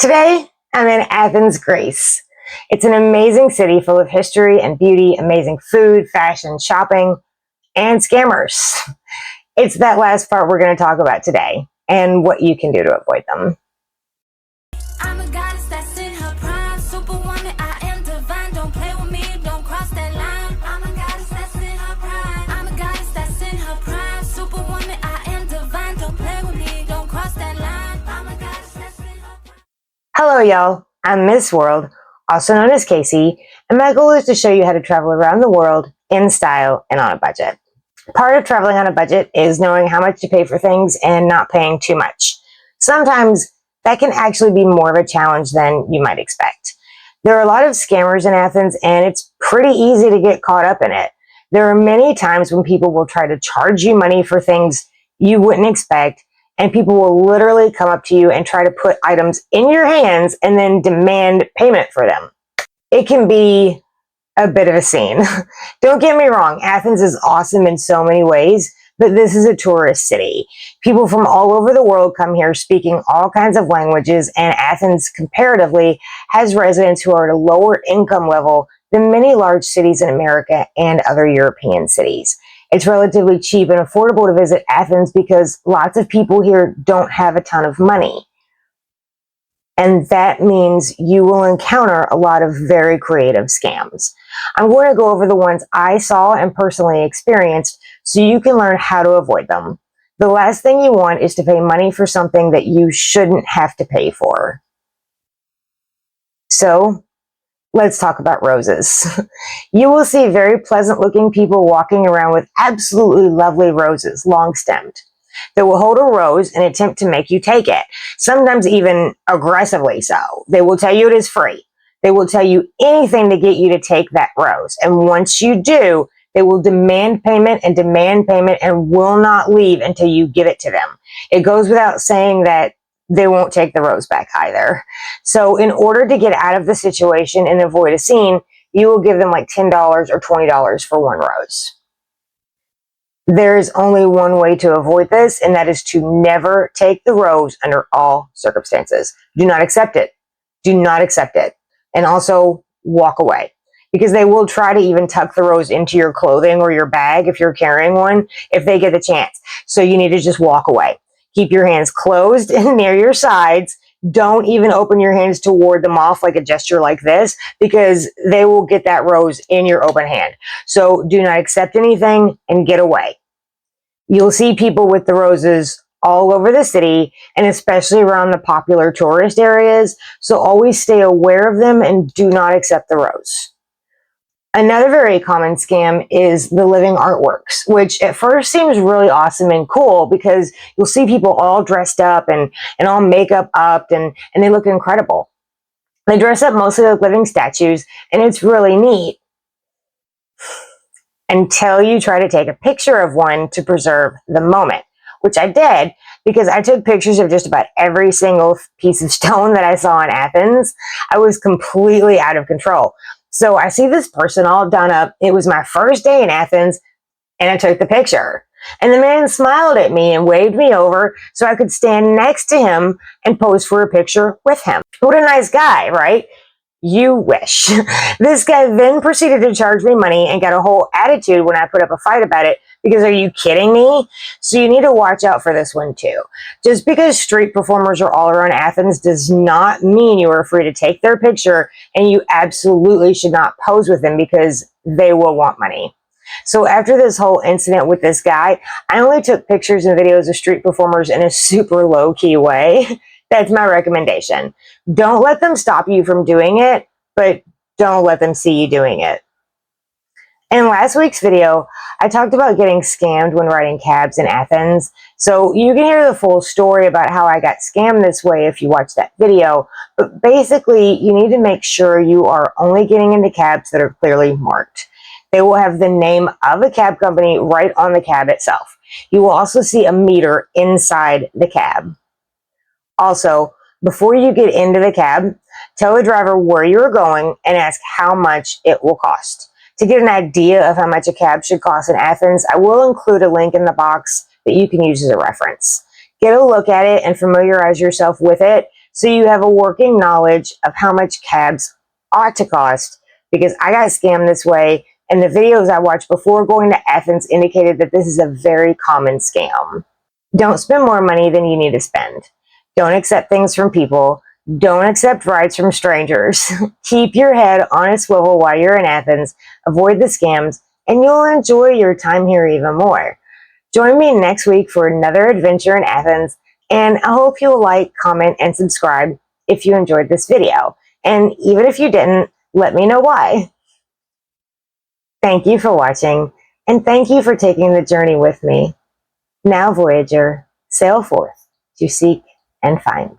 Today, I'm in Athens, Greece. It's an amazing city full of history and beauty, amazing food, fashion, shopping, and scammers. It's that last part we're going to talk about today and what you can do to avoid them. I'm a goddess that's in her prime, superwoman, I am divine, don't play with me, don't cross that line. I'm a goddess that's in her prime, I'm a goddess that's in her prime, superwoman, I am divine, don't play with me, don't cross that line. I'm a goddess that's in her prime. Hello, y'all. I'm Miss World, also known as Casey, and my goal is to show you how to travel around the world in style and on a budget. Part of traveling on a budget is knowing how much to pay for things and not paying too much. Sometimes that can actually be more of a challenge than you might expect. There are a lot of scammers in Athens, and it's pretty easy to get caught up in it. There are many times when people will try to charge you money for things you wouldn't expect, and people will literally come up to you and try to put items in your hands and then demand payment for them. It can be a bit of a scene. Don't get me wrong, Athens is awesome in so many ways, but this is a tourist city. People from all over the world come here speaking all kinds of languages, and Athens comparatively has residents who are at a lower income level than many large cities in America and other European cities. It's relatively cheap and affordable to visit Athens because lots of people here don't have a ton of money. And that means you will encounter a lot of very creative scams. I'm going to go over the ones I saw and personally experienced so you can learn how to avoid them. The last thing you want is to pay money for something that you shouldn't have to pay for. So, let's talk about roses. You will see very pleasant looking people walking around with absolutely lovely roses, long stemmed. They will hold a rose and attempt to make you take it, sometimes even aggressively so. They will tell you it is free. They will tell you anything to get you to take that rose. And once you do, they will demand payment and will not leave until you give it to them. It goes without saying that they won't take the rose back either. So in order to get out of the situation and avoid a scene, you will give them like $10 or $20 for one rose. There is only one way to avoid this, and that is to never take the rose under all circumstances. Do not accept it. Do not accept it. And also walk away, because they will try to even tuck the rose into your clothing or your bag if you're carrying one, if they get the chance. So you need to just walk away. Keep your hands closed and near your sides. Don't even open your hands to ward them off like a gesture like this, because they will get that rose in your open hand. So do not accept anything and get away. You'll see people with the roses all over the city, and especially around the popular tourist areas. So always stay aware of them and do not accept the rose. Another very common scam is the living artworks, which at first seems really awesome and cool because you'll see people all dressed up and all makeup upped and they look incredible. They dress up mostly like living statues, and it's really neat until you try to take a picture of one to preserve the moment, which I did because I took pictures of just about every single piece of stone that I saw in Athens. I was completely out of control. So I see this person all done up. It was my first day in Athens, and I took the picture. And the man smiled at me and waved me over so I could stand next to him and pose for a picture with him. What a nice guy, right? You wish. This guy then proceeded to charge me money and got a whole attitude when I put up a fight about it, because are you kidding me? So you need to watch out for this one too. Just because street performers are all around Athens does not mean you are free to take their picture, and you absolutely should not pose with them because they will want money. So after this whole incident with this guy, I only took pictures and videos of street performers in a super low-key way. That's my recommendation. Don't let them stop you from doing it, but don't let them see you doing it. In last week's video, I talked about getting scammed when riding cabs in Athens. So you can hear the full story about how I got scammed this way if you watch that video. But basically, you need to make sure you are only getting into cabs that are clearly marked. They will have the name of the cab company right on the cab itself. You will also see a meter inside the cab. Also, before you get into the cab, tell the driver where you're going and ask how much it will cost. To get an idea of how much a cab should cost in Athens, I will include a link in the box that you can use as a reference. Get a look at it and familiarize yourself with it, so you have a working knowledge of how much cabs ought to cost, because I got scammed this way, and the videos I watched before going to Athens indicated that this is a very common scam. Don't spend more money than you need to spend. Don't accept things from people. Don't accept rides from strangers. Keep your head on a swivel while you're in Athens. Avoid the scams, and you'll enjoy your time here even more. Join me next week for another adventure in Athens, and I hope you'll like, comment, and subscribe if you enjoyed this video. And even if you didn't, let me know why. Thank you for watching, and thank you for taking the journey with me. Now, Voyager, sail forth to seek and find.